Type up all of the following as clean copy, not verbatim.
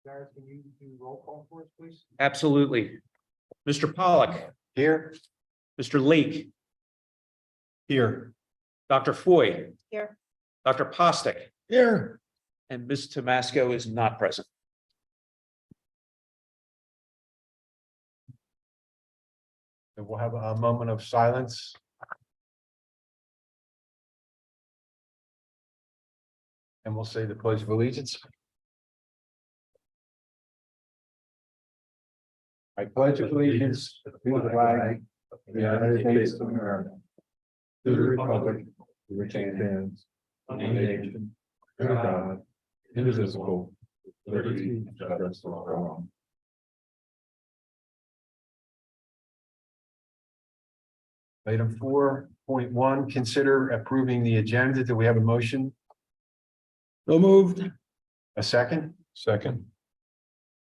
Garrett, can you do roll call for us, please? Absolutely. Mr. Pollock, Here. Mr. Lake, Here. Dr. Foy, Here. Dr. Postic, Here. and Ms. Tomasco is not present. And we'll have a moment of silence. And we'll say the Pledge of Allegiance. I pledge allegiance to the flag of the United States of America, to the republic for which it stands, one nation, under God, indivisible, with liberty and justice for all. Item 4.1, consider approving the agenda. Do we have a motion? So moved. A second? Second.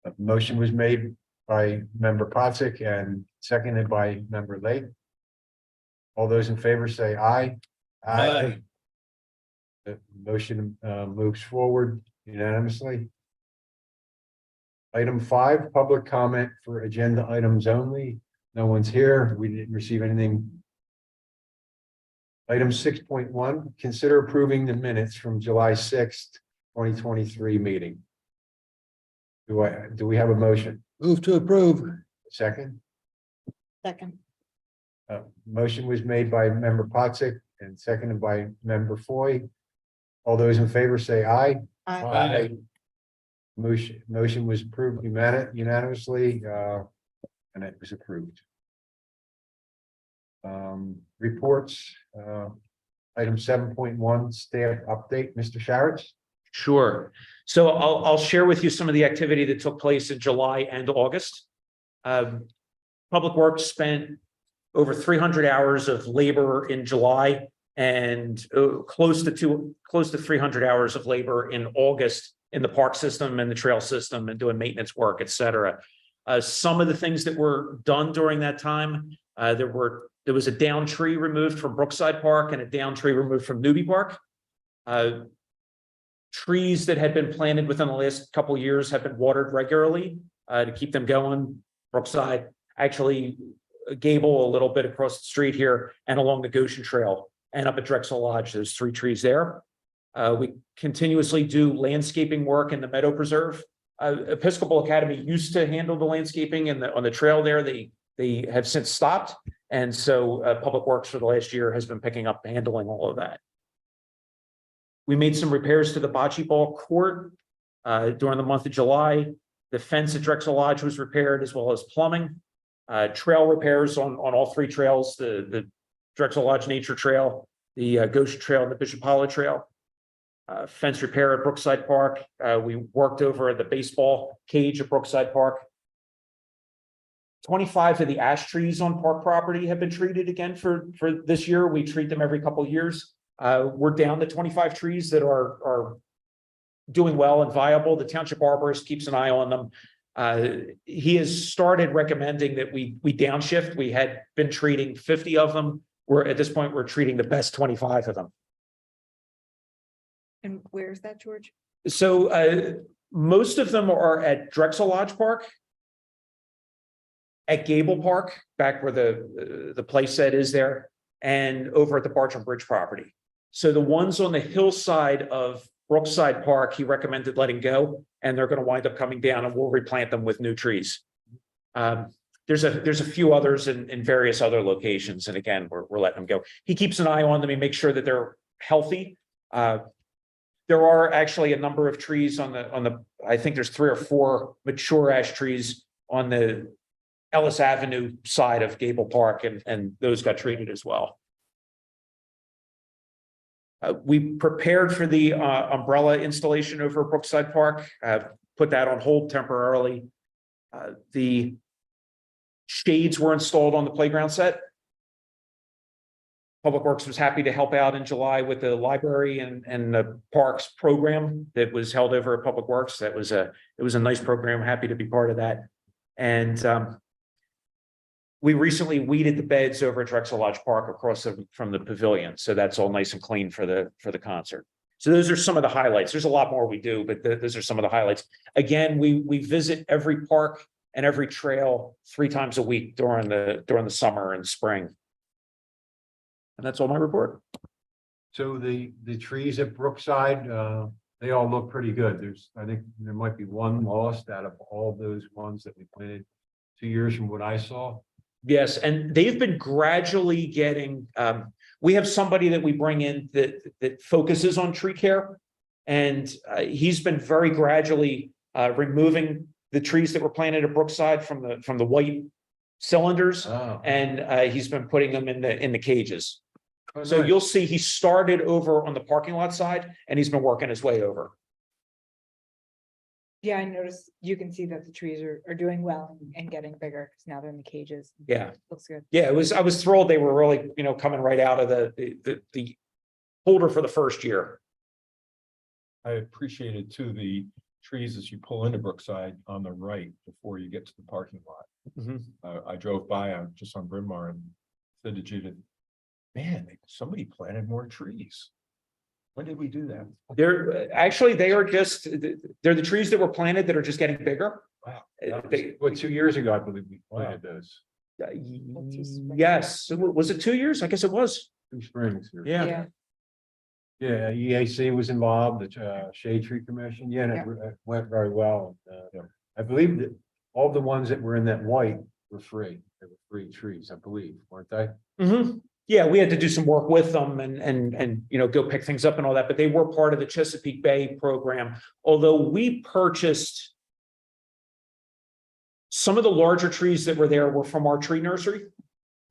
A motion was made by member Potsick and seconded by member Lake. All those in favor say aye. Aye. The motion moves forward unanimously. Item 5, public comment for agenda items only. No one's here. We didn't receive anything. Item 6.1, consider approving the minutes from July 6th, 2023 meeting. Do we have a motion? Move to approve. Second? Second. Motion was made by member Potsick and seconded by member Foy. All those in favor say aye. Aye. Motion was approved unanimously, and it was approved. Reports, item 7.1, staff update, Mr. Sharretts. Sure. So I'll share with you some of the activity that took place in July and August. Public Works spent over 300 hours of labor in July and close to 300 hours of labor in August in the park system and the trail system and doing maintenance work, et cetera. Some of the things that were done during that time, there was a down tree removed from Brookside Park and a down tree removed from Newby Park. Trees that had been planted within the last couple of years have been watered regularly to keep them going. Brookside, actually Gable a little bit across the street here and along the Goshen Trail and up at Drexel Lodge. There's 3 trees there. We continuously do landscaping work in the Meadow Preserve. Episcopal Academy used to handle the landscaping and on the trail there. They have since stopped. And so Public Works for the last year has been picking up handling all of that. We made some repairs to the bocce ball court during the month of July. The fence at Drexel Lodge was repaired as well as plumbing. Trail repairs on all 3 trails, the Drexel Lodge Nature Trail, the Goshen Trail, and the Bishop Hollow Trail. Fence repair at Brookside Park. We worked over the baseball cage at Brookside Park. 25 of the ash trees on park property have been treated again for this year. We treat them every couple of years. We're down to 25 trees that are doing well and viable. The township arborist keeps an eye on them. He has started recommending that we downshift. We had been treating 50 of them. At this point, we're treating the best 25 of them. And where's that, George? So most of them are at Drexel Lodge Park, at Gable Park, back where the place set is there, and over at the Bartram Bridge property. So the ones on the hillside of Brookside Park, he recommended letting go, and they're going to wind up coming down, and we'll replant them with new trees. There's a few others in various other locations, and again, we're letting them go. He keeps an eye on them. He makes sure that they're healthy. There are actually a number of trees on the I think there's 3 or 4 mature ash trees on the Ellis Avenue side of Gable Park, and those got treated as well. We prepared for the umbrella installation over Brookside Park, put that on hold temporarily. The shades were installed on the playground set. Public Works was happy to help out in July with the library and the parks program that was held over at Public Works. It was a nice program. Happy to be part of that. And we recently weeded the beds over at Drexel Lodge Park across from the pavilion. So that's all nice and clean for the concert. So those are some of the highlights. There's a lot more we do, but those are some of the highlights. Again, we visit every park and every trail 3 times a week during the summer and spring. And that's all my report. So the trees at Brookside, they all look pretty good. I think there might be one lost out of all those ones that we planted 2 years from what I saw. Yes, and they've been gradually getting, we have somebody that we bring in that focuses on tree care. And he's been very gradually removing the trees that were planted at Brookside from the white cylinders. Oh. And he's been putting them in the cages. Oh, So nice. you'll see he started over on the parking lot side and he's been working his way over. Yeah, I noticed, you can see that the trees are doing well and getting bigger, because now they're in the cages. Yeah. Looks good. Yeah, I was thrilled they were really, coming right out of the holder for the first year. I appreciated too, the trees as you pull into Brookside on the right before you get to the parking lot. I drove by, I'm just on Bryn Mawr and said to Judith, man, somebody planted more trees. When did we do that? They're the trees that were planted that are just getting bigger. Wow. What, 2 years ago, I believe we planted those. Yes, was it 2 years? I guess it was. 2 springs here. Yeah. Yeah, EAC was involved, the Shade Tree Commission. Yeah, and it went very well. I believe that all the ones that were in that white were free. They were free trees, I believe, weren't they? Yeah, we had to do some work with them and go pick things up and all that, but they were part of the Chesapeake Bay program. Although we purchased some of the larger trees that were there were from our tree nursery.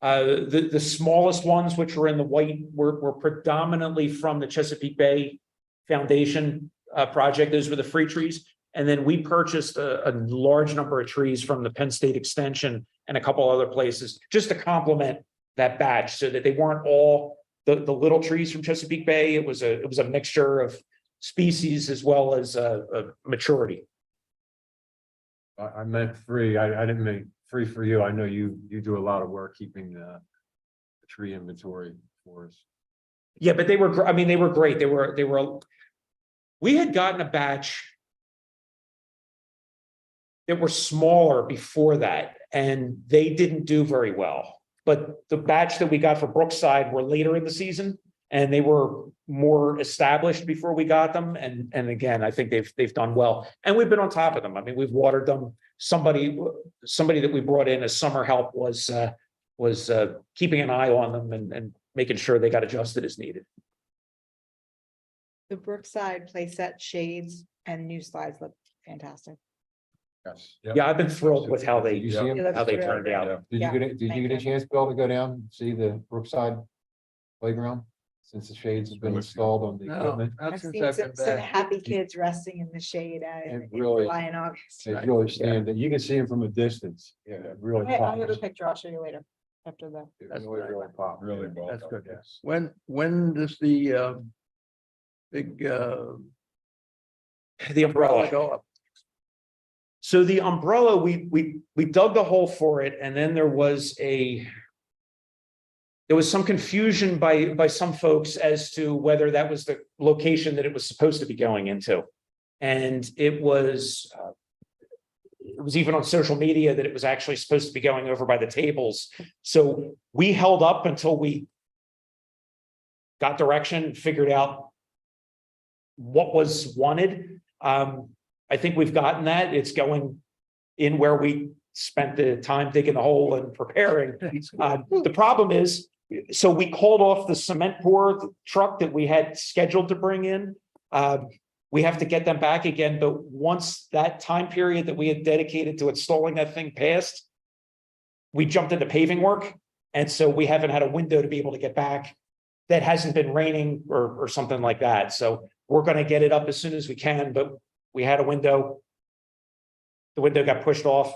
The smallest ones, which were in the white, were predominantly from the Chesapeake Bay Foundation project. Those were the free trees. And then we purchased a large number of trees from the Penn State Extension and a couple other places just to complement that batch, so that they weren't all the little trees from Chesapeake Bay. It was a mixture of species as well as maturity. I meant free. I didn't mean free for you. I know you do a lot of work keeping the tree inventory for us. Yeah, but they were great. We had gotten a batch that were smaller before that, and they didn't do very well. But the batch that we got for Brookside were later in the season, and they were more established before we got them. And again, I think they've done well, and we've been on top of them. I mean, we've watered them. Somebody that we brought in as summer help was keeping an eye on them and making sure they got adjusted as needed. The Brookside playset shades and new slides look fantastic. Yes. Yeah, I've been thrilled with how Did you see them? It how they looks turned really out. Did you get a chance, Bill, to go down and see the Brookside playground since the shades have been installed on the equipment? I've seen some happy kids resting in the shade in really- July and August. They really stand, you can see them from a distance. Yeah, it really I have a pops. picture, I'll show you later, after the. It really pop. Really well That's done, good. yes. When does the big The umbrella. go up? So the umbrella, we dug the hole for it, and then there was some confusion by some folks as to whether that was the location that it was supposed to be going into. And it was even on social media that it was actually supposed to be going over by the tables. So we held up until we got direction, figured out what was wanted. I think we've gotten that. It's going in where we spent the time digging the hole and preparing. The problem is, so we called off the cement pour truck that we had scheduled to bring in. We have to get them back again, but once that time period that we had dedicated to installing that thing passed, we jumped into paving work. And so we haven't had a window to be able to get back. That hasn't been raining or something like that. So we're going to get it up as soon as we can, but we had a window. The window got pushed off.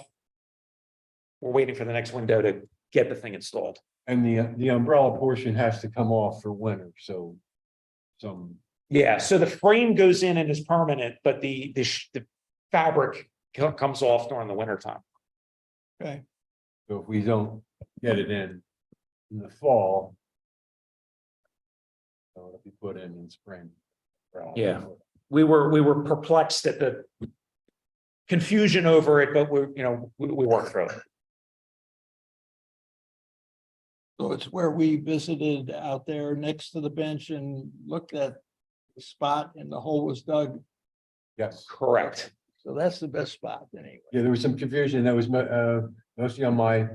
We're waiting for the next window to get the thing installed. And the umbrella portion has to come off for winter, so Yeah, so the frame goes in and is permanent, but the fabric comes off during the winter time. Okay. so if we don't get it in the fall, it'll be put in spring. Yeah. We were perplexed at the confusion over it, but we worked through it. So it's where we visited out there next to the bench and looked at the spot and the hole was dug. Yes. Correct. So that's the best spot anyway. Yeah, there was some confusion that was mostly on my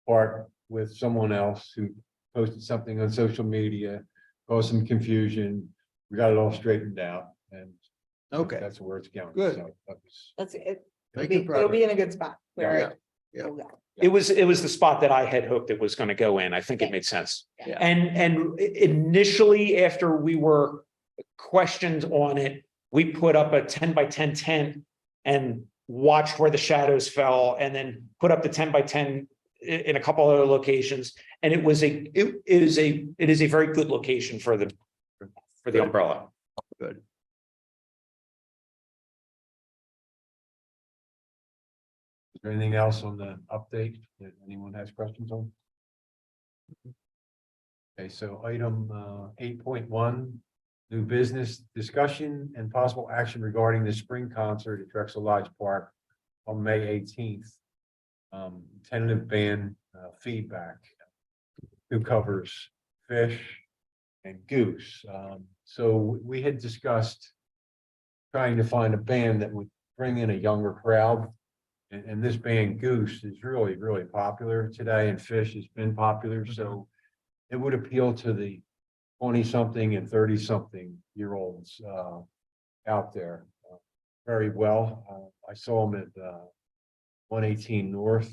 part with someone else who posted something on social media, caused some confusion. We got it all straightened out and Okay, that's where it's going. Good. So that was- That's it. Making It'll be progress. in a good spot. where Yeah. it'll go. It was the spot that I had hoped it was going to go in. I think it made sense. Yeah. And initially, after we were questioned on it, we put up a 10 by 10 tent and watched where the shadows fell, and then put up the 10 by 10 in a couple other locations. And it is a very good location for the umbrella. Good. Is there anything else on the update that anyone has questions on? Okay, so item 8.1, new business discussion and possible action regarding the spring concert at Drexel Lodge Park on May 18th. Tentative band Feedback, who covers Phish and Goose. So we had discussed trying to find a band that would bring in a younger crowd. And this band Goose is really, really popular today, and Phish has been popular, so it would appeal to the 20-something and 30-something-year-olds out there very well. I saw them at 118 North,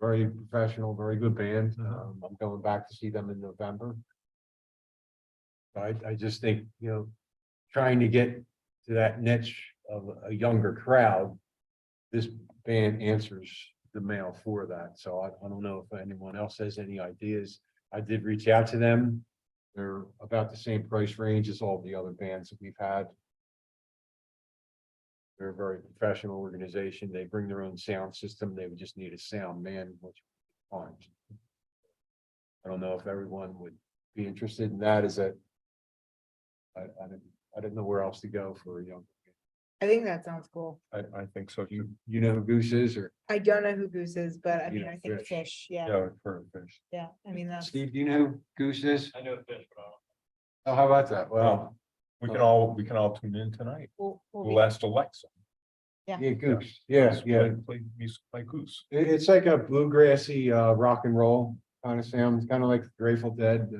very professional, very good band. I'm going back to see them in November. I just think, trying to get to that niche of a younger crowd, this band answers the mail for that. So I don't know if anyone else has any ideas. I did reach out to them. They're about the same price range as all the other bands that we've had. They're a very professional organization. They bring their own sound system. They would just need a sound man, which is fine. I don't know if everyone would be interested in that. Is that I didn't know where else to go for a young. I think that sounds cool. I think so too. You know who Goose is, or I don't know who Goose is, but I You mean, know I think Phish. Fish, yeah, Yeah, for Phish. yeah, I mean, that's. Steve? Do you know who Goose is? I know Phish. Oh, how about that? Well, We can all tune in tonight. We'll We'll be- ask Alexa. yeah, Goose. Yeah, yeah. Play music by Goose. It's like a bluegrassy rock and roll kind of sound. It's kind of like Grateful Dead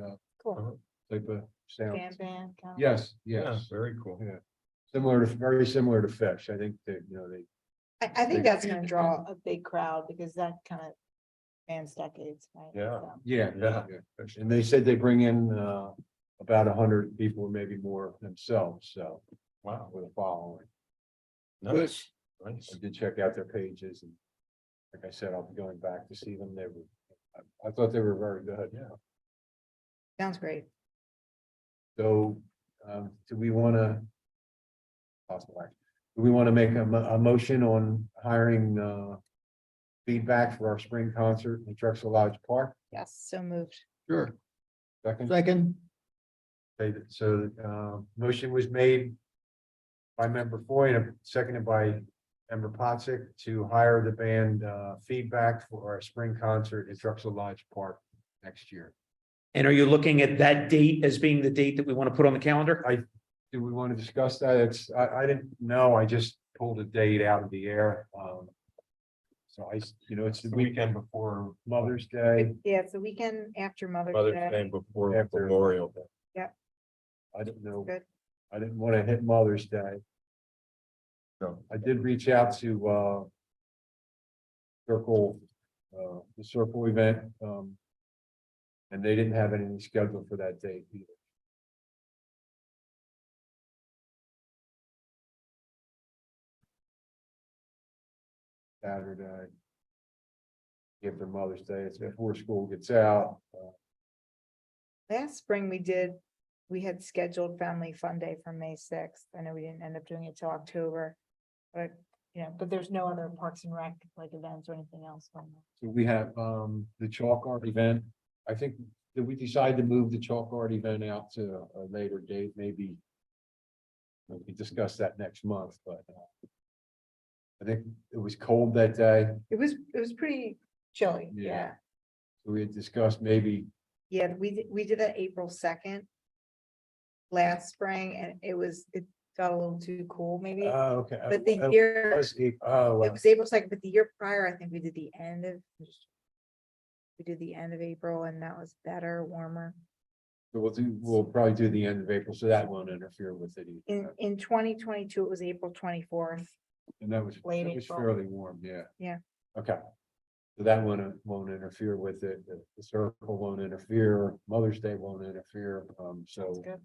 Cool. type of sound. Jam band. kind of. Yes, Yeah, yes. very cool. Yeah. Very similar to Phish. I think that, they I think that's gonna draw a big crowd because that kind of spans decades, right? Yeah. So, yeah. Yeah. And they said they bring in about 100 people or maybe more themselves, so Wow. with a following. Nice. Nice. I did check out their pages, and like I said, I'll be going back to see them. I thought they were very good. Yeah. Sounds great. So, do we want to? Possible action. Do we want to make a motion on hiring Feedback for our spring concert in Drexel Lodge Park? Yes, so moved. Sure. Second, Second, okay, so motion was made by member Foy and seconded by member Pottsick to hire the band Feedback for our spring concert at Drexel Lodge Park next year. And are you looking at that date as being the date that we want to put on the calendar? Do we want to discuss that? I didn't know. I just pulled a date out of the air. So it's the The week weekend before Mother's Day. Yeah, it's the weekend after Mother's Mother's Day. Day, before After. Memorial Day. I didn't know. Good. I didn't want to hit Mother's Day. No. I did reach out to Circle, the Circle event, and they didn't have anything scheduled for that date either. Saturday. After Mother's Day, it's before school gets out. Last spring we had scheduled Family Fun Day for May 6th. I know we didn't end up doing it till October. But, but there's no other Parks and Rec like events or anything else going on. So we have the chalk art event. I think, did we decide to move the chalk art event out to a later date, maybe we can discuss that next month, but. I think it was cold that day, It was pretty chilly, Yeah. yeah. so we had discussed maybe, Yeah, we did that April 2nd. Last spring, and it got a little too cool, maybe, okay. but the It year, was April. it was April 2nd, but the year prior, I think we did the end of. We did the end of April and that was better, warmer. We'll probably do the end of April, so that won't interfere with it either. In 2022, it was April 24th. And that was late fairly April. warm, yeah. Yeah. Okay. So that one won't interfere with it, the circle won't interfere, Mother's Day won't interfere, so. Good.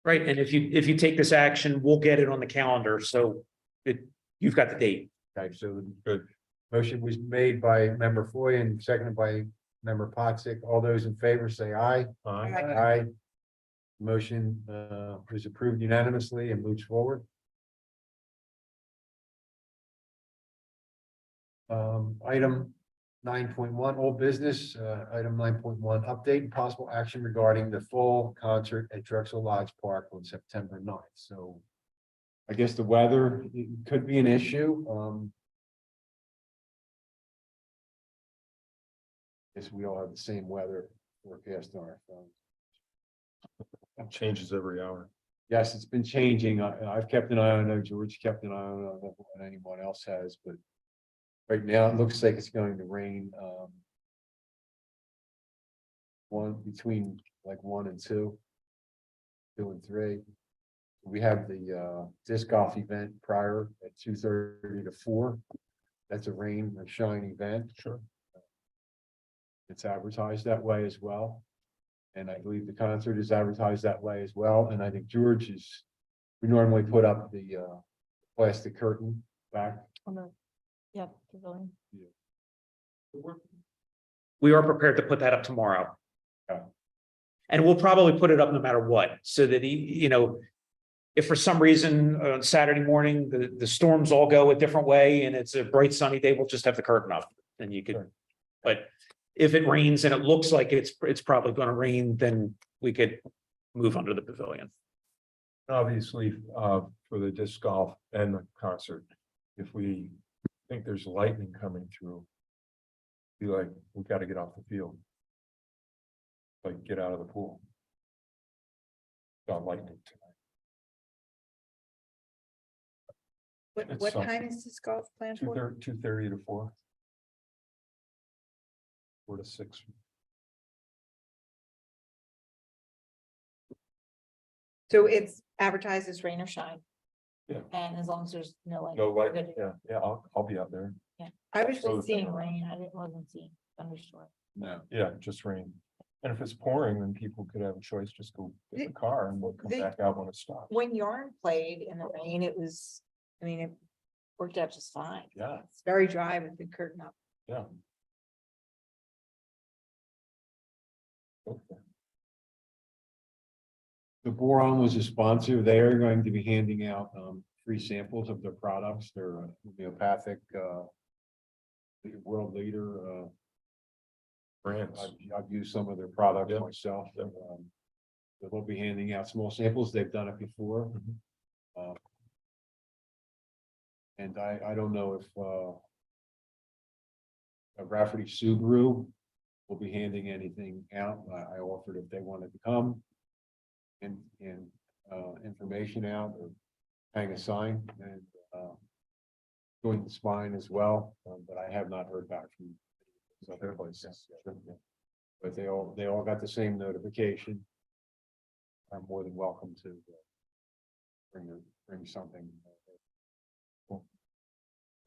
Right, and if you take this action, we'll get it on the calendar, so you've got the date. Okay, so good. Motion was made by member Foy and seconded by member Pottsick. All those in favor say aye. Aye. Aye. Motion is approved unanimously and moves forward. Item 9.1, old business, item 9.1, update and possible action regarding the fall concert at Drexel Lodge Park on September 9th. So I guess the weather could be an issue. Guess we all have the same weather forecast on our phones. It changes every hour. Yes, it's been changing. I've kept an eye on it. I know George kept an eye on it. I don't know what anyone else has, but right now it looks like it's going to rain. Between like 1 and 2, 2 and 3. We have the disc golf event prior at 2:30 to 4. That's a rain or shine event. Sure. It's advertised that way as well. And I believe the concert is advertised that way as well. And I think George we normally put up the plastic curtain back. On the, yeah, pavilion. We are prepared to put that up tomorrow. Okay. And we'll probably put it up no matter what, so that if for some reason on Saturday morning, the storms all go a different way and it's a bright sunny day, we'll just have the curtain up and you could, Sure. but if it rains and it looks like it's probably gonna rain, then we could move under the pavilion. Obviously, for the disc golf and the concert, if we think there's lightning coming through, be like, we gotta get off the field. Like, get out of the pool. Got lightning tonight. What It's time is this golf planned for? 2:30 to 4. 4 to 6. So it's advertised as rain or shine. Yeah. And as long as there's no like. No lightning, yeah, I'll be out there. Yeah, I was Oh, just seeing rain, wasn't seeing thunderstorm. No. Yeah, just rain. And if it's pouring, then people could have a choice, just go get the car and we'll come the- back out when it stops. When Yarn played in the rain, it worked out just fine. Yeah. It's very dry with the curtain up. Yeah. Okay. The Boron was a sponsor. They are going to be handing out free samples of their products. They're homeopathic world leader. Brands. I've used some of their products Yeah. myself. Yeah. They'll be handing out small samples. They've done it before. And I don't know if Rafferty Subaru will be handing anything out. I offered if they wanted to come and information out or hang a sign and join the spine as well, but I have not heard back from these other places. But they all got the same notification. I'm more than welcome to bring something.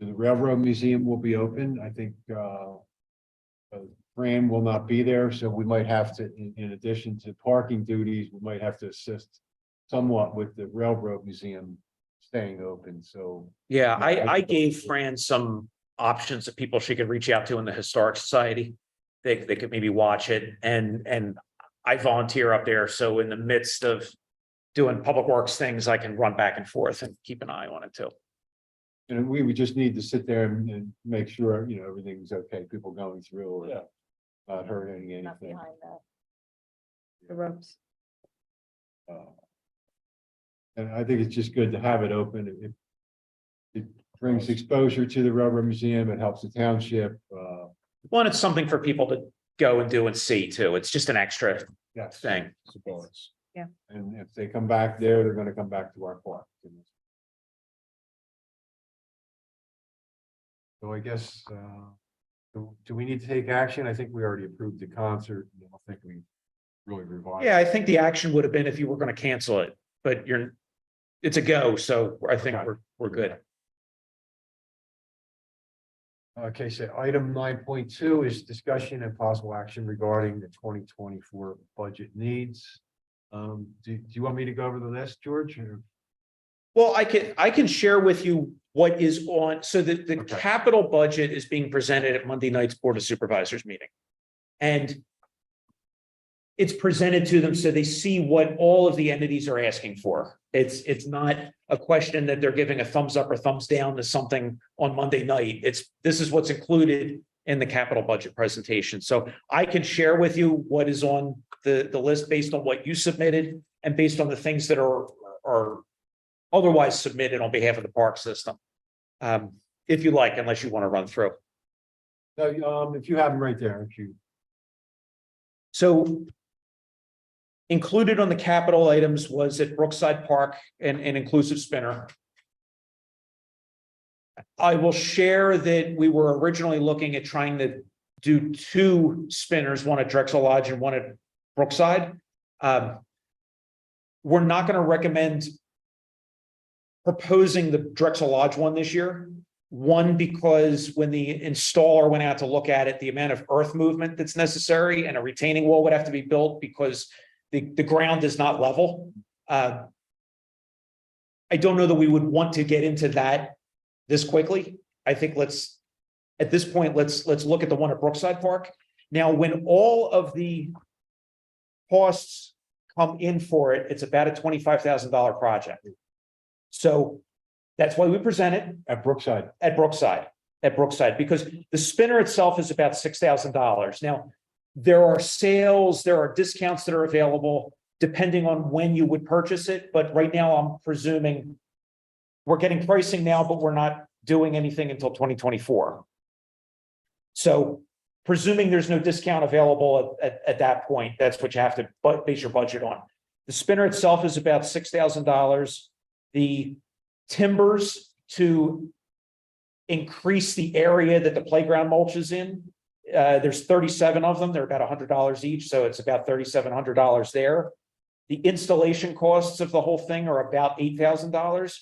The Railroad Museum will be open. I think Fran will not be there, so we might have to, in addition to parking duties, we might have to assist somewhat with the Railroad Museum staying open, so. Yeah, I gave Fran some options of people she could reach out to in the Historic Society. They could maybe watch it and I volunteer up there, so in the midst of doing public works things, I can run back and forth and keep an eye on it too. And we would just need to sit there and make sure, everything's okay, people going through or Yeah. not hurting Not anything. behind the ropes. And I think it's just good to have it open. It brings exposure to the Rubber Museum. It helps the township. One, it's something for people to go and do and see too. It's just an extra Yes. thing. It's a bonus. And if they come back there, they're gonna come back to our park. So I guess, do we need to take action? I think we already approved the concert. I don't think we really revised. Yeah, I think the action would have been if you were going to cancel it, but it's a go, so I think Okay. we're good. Okay, so item 9.2 is discussion and possible action regarding the 2024 budget needs. Do you want me to go over the list, George? or- Well, I can share with you what is on, so the Okay. capital budget is being presented at Monday night's Board of Supervisors meeting. And it's presented to them so they see what all of the entities are asking for. It's not a question that they're giving a thumbs up or thumbs down to something on Monday night. This is what's included in the capital budget presentation. So I can share with you what is on the list based on what you submitted and based on the things that are otherwise submitted on behalf of the park system. If you like, unless you want to run through. No, if you have them right there, if you. So included on the capital items was at Brookside Park an inclusive spinner. I will share that we were originally looking at trying to do 2 spinners, one at Drexel Lodge and one at Brookside. We're not going to recommend proposing the Drexel Lodge one this year. One, because when the installer went out to look at it, the amount of earth movement that's necessary and a retaining wall would have to be built because the ground is not level. I don't know that we would want to get into that this quickly. I think at this point, let's look at the one at Brookside Park. Now, when all of the costs come in for it, it's about a $25,000 project. So that's why we present it At Brookside. at Brookside, because the spinner itself is about $6,000. Now, there are sales, there are discounts that are available depending on when you would purchase it. But right now, I'm presuming we're getting pricing now, but we're not doing anything until 2024. So presuming there's no discount available at that point, that's what you have to base your budget on. The spinner itself is about $6,000. The timbers to increase the area that the playground mulch is in, there's 37 of them. They're about $100 each, so it's about $3,700 there. The installation costs of the whole thing are about $8,000.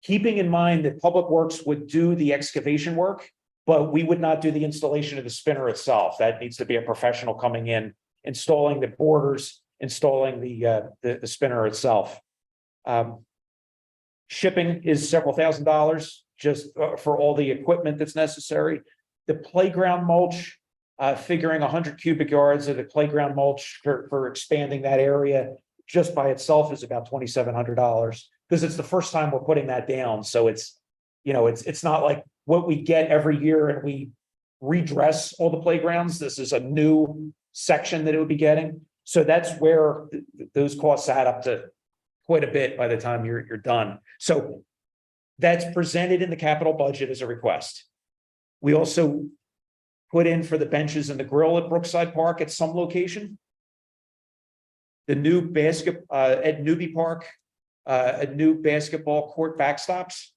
Keeping in mind that Public Works would do the excavation work, but we would not do the installation of the spinner itself. That needs to be a professional coming in, installing the borders, installing the spinner itself. Shipping is several $1,000s just for all the equipment that's necessary. The playground mulch, figuring 100 cubic yards of the playground mulch for expanding that area just by itself is about $2,700 because it's the first time we're putting that down. So it's not like what we get every year and we redress all the playgrounds. This is a new section that it would be getting. So that's where those costs add up to quite a bit by the time you're done. So that's presented in the capital budget as a request. We also put in for the benches and the grill at Brookside Park at some location. The new at Newby Park, a new basketball court backstops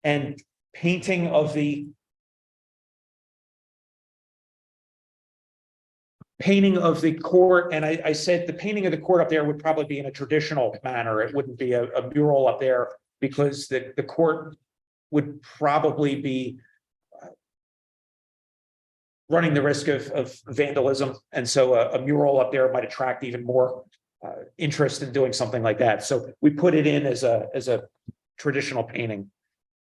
and painting of the court. And I said the painting of the court up there would probably be in a traditional manner. It wouldn't be a mural up there because the court would probably be running the risk of vandalism. And so a mural up there might attract even more interest in doing something like that. So we put it in as a traditional painting.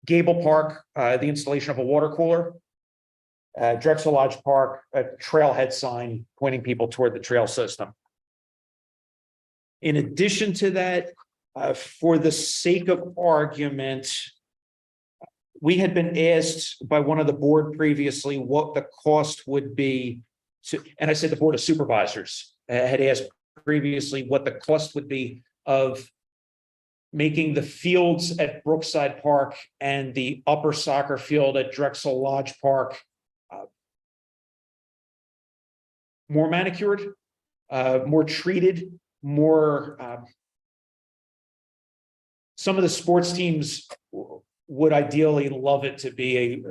Gable Park, the installation of a water cooler. Drexel Lodge Park, a trailhead sign pointing people toward the trail system. In addition to that, for the sake of argument, we had been asked by one of the board previously what the cost would be. And I said the Board of Supervisors had asked previously what the cost would be of making the fields at Brookside Park and the upper soccer field at Drexel Lodge Park more manicured, more treated, more. Some of the sports teams would ideally love it to be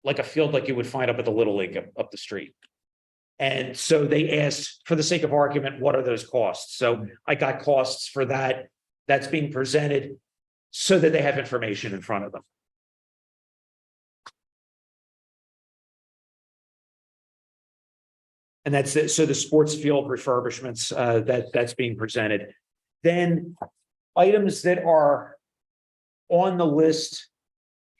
like a field like you would find up at the Little League up the street. And so they asked, for the sake of argument, what are those costs? So I got costs for that. That's being presented so that they have information in front of them. And that's it. So the sports field refurbishments that's being presented. Then items that are on the list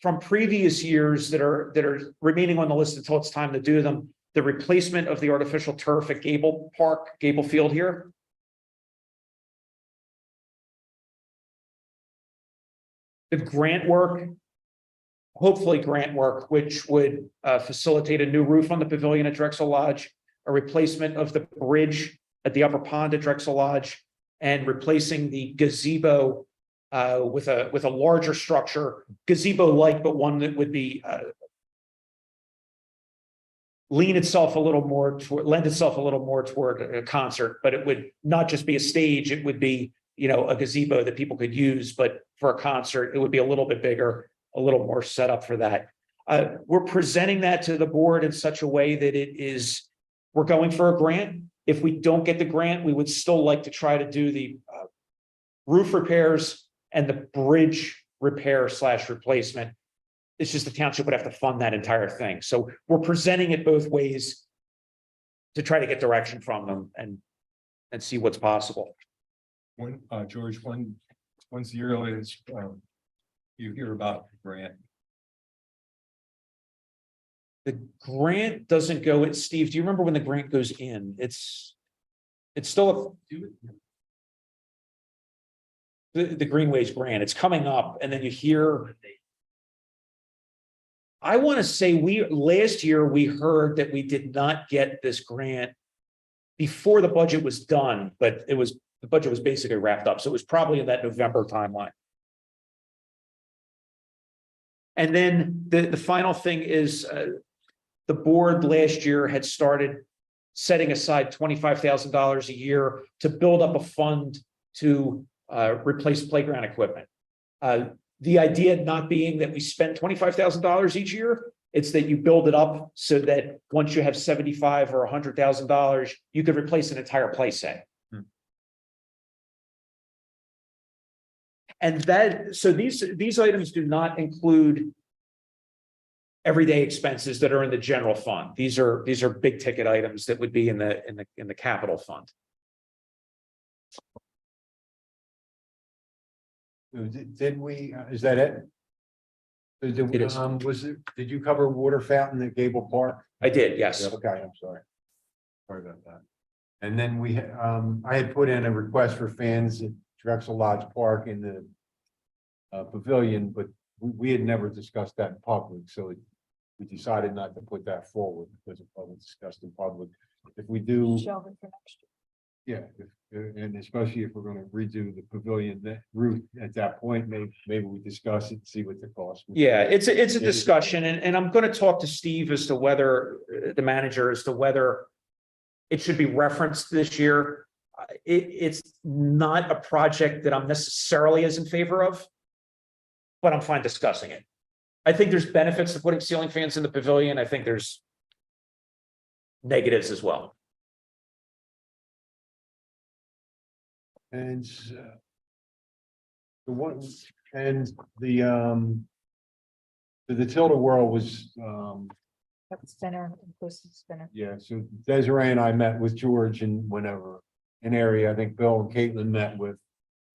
from previous years that are remaining on the list until it's time to do them. The replacement of the artificial turf at Gable Park, Gable Field here. The grant work, hopefully grant work, which would facilitate a new roof on the pavilion at Drexel Lodge, a replacement of the bridge at the upper pond at Drexel Lodge, and replacing the gazebo with a larger structure, gazebo-like, but one that would be lend itself a little more toward a concert, but it would not just be a stage, it would be, a gazebo that people could use, but for a concert, it would be a little bit bigger, a little more set up for that. We're presenting that to the board in such a way that we're going for a grant. If we don't get the grant, we would still like to try to do the roof repairs and the bridge repair / replacement. It's just the township would have to fund that entire thing. So we're presenting it both ways to try to get direction from them and see what's possible. When, George, when's the earliest you hear about the grant? The grant doesn't go, Steve, do you remember when the grant goes in? It's still the Greenways grant. It's coming up, and then you hear. I want to say last year we heard that we did not get this grant before the budget was done, but the budget was basically wrapped up. So it was probably in that November timeline. And then the final thing is the board last year had started setting aside $25,000 a year to build up a fund to replace playground equipment. The idea not being that we spend $25,000 each year, it's that you build it up so that once you have $75,000 or $100,000, you could replace an entire play set. And so these items do not include everyday expenses that are in the general fund. These are big ticket items that would be in the capital fund. Did we, is that it? It is. Did you cover water fountain at Gable Park? I did, yes. Okay, I'm sorry. Sorry about that. And then I had put in a request for fans at Drexel Lodge Park in the pavilion, but we had never discussed that in public, so we decided not to put that forward because it wasn't discussed in public. If we do, Shelve it for next year. yeah, and especially if we're going to redo the pavilion roof at that point, maybe we discuss it and see what the cost. Yeah, it's a discussion, and I'm going to talk to Steve as to whether the manager as to whether it should be referenced this year. It's not a project that I'm necessarily as in favor of, but I'm fine discussing it. I think there's benefits to putting ceiling fans in the pavilion. I think there's negatives as well. And the one and the Tilda World was That's spinner, inclusive spinner. yeah. So Desiree and I met with George and whenever an area. I think Bill and Caitlin met with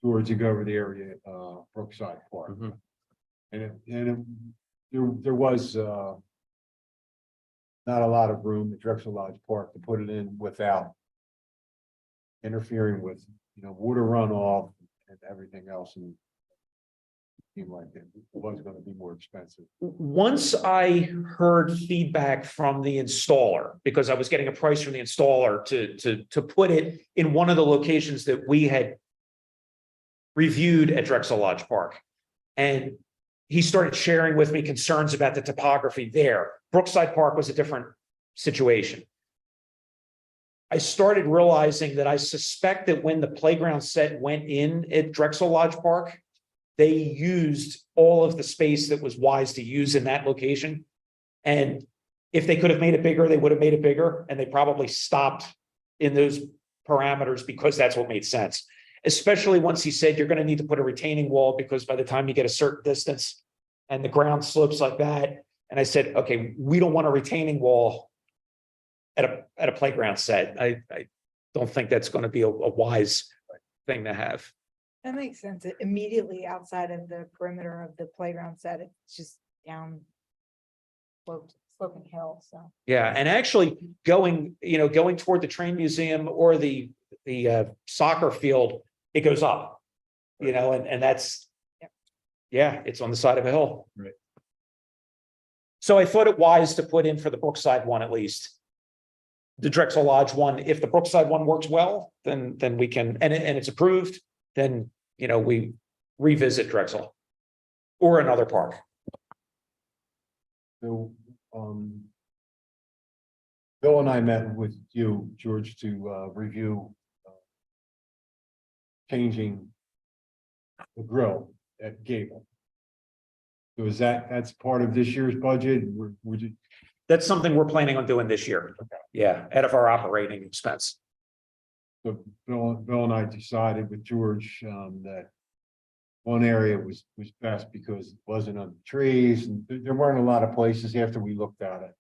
George to go over the area at Brookside Park. Mhm. There was not a lot of room at Drexel Lodge Park to put it in without interfering with, water runoff and everything else. And it seemed like it was going to be more expensive. Once I heard feedback from the installer, because I was getting a price from the installer to put it in one of the locations that we had reviewed at Drexel Lodge Park. And he started sharing with me concerns about the topography there. Brookside Park was a different situation. I started realizing that I suspect that when the playground set went in at Drexel Lodge Park, they used all of the space that was wise to use in that location. And if they could have made it bigger, they would have made it bigger. And they probably stopped in those parameters because that's what made sense. Especially once he said you're going to need to put a retaining wall because by the time you get a certain distance and the ground slopes like that. And I said, okay, we don't want a retaining wall at a playground set. I don't think that's going to be a wise thing to have. That makes sense. Immediately outside of the perimeter of the playground set, it's just down sloping hill, so. Yeah, and actually going toward the train museum or the soccer field, it goes up, and that's, Yep. yeah, it's on the side of a hill. Right. So I thought it wise to put in for the Brookside one, at least. The Drexel Lodge one, if the Brookside one works well, then we can, and it's approved, then, we revisit Drexel or another park. So, Bill and I met with you, George, to review changing the grill at Gable. So is that's part of this year's budget? Would you? That's something we're planning on doing this year. Yeah, out of our operating expense. So Bill and I decided with George that one area was best because it wasn't on the trees and there weren't a lot of places after we looked at it.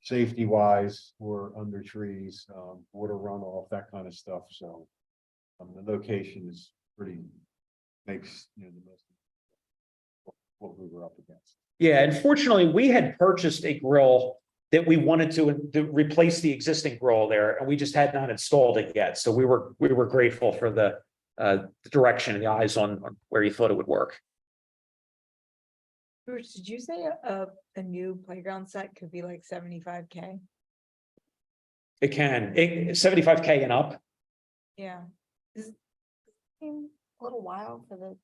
Safety wise, or under trees, water runoff, that kind of stuff. So the location is makes the most of what we were up against. Yeah, unfortunately, we had purchased a grill that we wanted to replace the existing grill there, and we just had not installed it yet. So we were grateful for the direction and the eyes on where you thought it would work. George, did you say a new playground set could be like 75K? It can, 75K and up. Yeah. Is it seem a little wild for the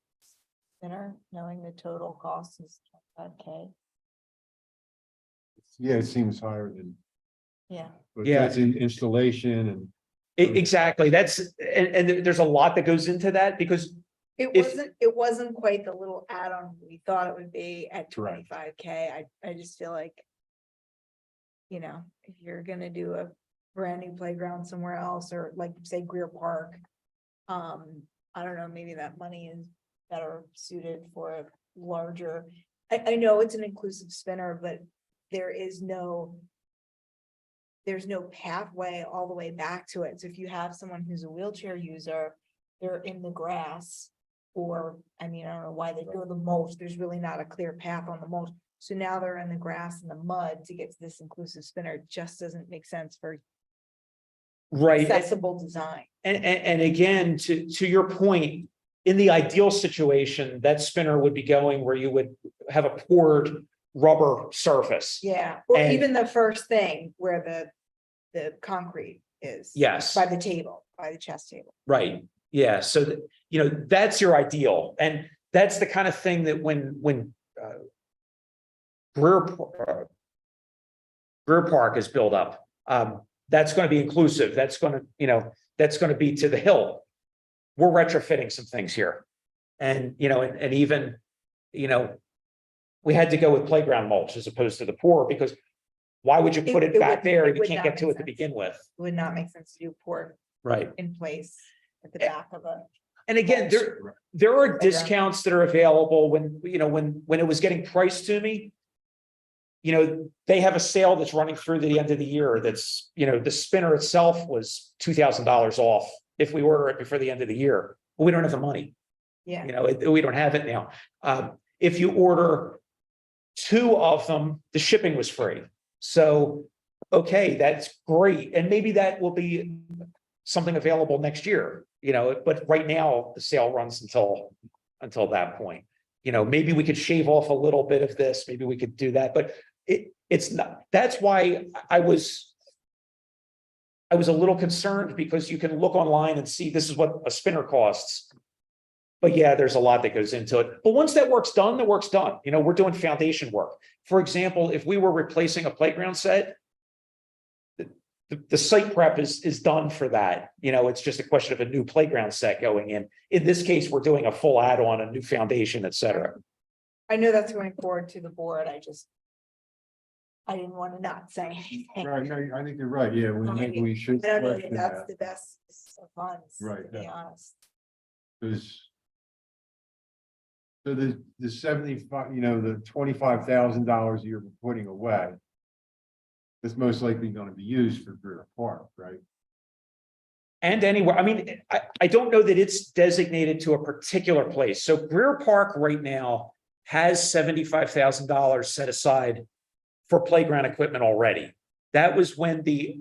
center, knowing the total cost is 25K? Yeah, it seems higher than. Yeah. But Yeah. that's in installation and. Exactly. That's and there's a lot that goes into that because It If- wasn't quite the little add-on we thought it would be at Correct. 25K. I just feel like, if you're gonna do a brand new playground somewhere else, or like say Greer Park. I don't know, maybe that money is better suited for a larger, I know it's an inclusive spinner, but there's no pathway all the way back to it. So if you have someone who's a wheelchair user, they're in the grass. Or, I don't know why they go the mulch, there's really not a clear path on the mulch. So now they're in the grass and the mud to get to this inclusive spinner. It just doesn't make sense for right. accessible design. And again, to your point, in the ideal situation, that spinner would be going where you would have a poured rubber surface. Yeah, or And- even the first thing where the concrete is. Yes. By the table, by the chess table. Right. Yeah. So that, that's your ideal. And that's the kind of thing that when Greer Park is built up, that's going to be inclusive. That's going to be to the hill. We're retrofitting some things here. And, and even, we had to go with playground mulch as opposed to the pour because why would you put it back there if you would can't not get to make it to sense. begin with? It would not make sense to do port Right. in place at the Eh, back of a. And again, there are discounts that are available when it was getting priced to me. They have a sale that's running through the end of the year. That's, the spinner itself was $2,000 off if we order it before the end of the year. But we don't have the money. Yeah, We don't have it now. If you order 2 of them, the shipping was free. So, okay, that's great. And maybe that will be something available next year, but right now the sale runs until that point. Maybe we could shave off a little bit of this, maybe we could do that, but it's not, that's why I was a little concerned because you can look online and see this is what a spinner costs. But yeah, there's a lot that goes into it. But once that work's done, the work's done. You know, we're doing foundation work. For example, if we were replacing a playground set, the site prep is done for that. You know, it's just a question of a new playground set going in. In this case, we're doing a full add-on, a new foundation, et cetera. I know that's going forward to the board. I didn't want to not say anything. Right, no, I think you're right, yeah, maybe we should. I don't know if question that's that, the best use of funds, Right, to be yeah. honest. 'cause so the 75, the $25,000 a year we're putting away. Is most likely going to be used for Greer Park, right? And anywhere, I mean, I don't know that it's designated to a particular place. So Greer Park right now has $75,000 set aside for playground equipment already. That was when the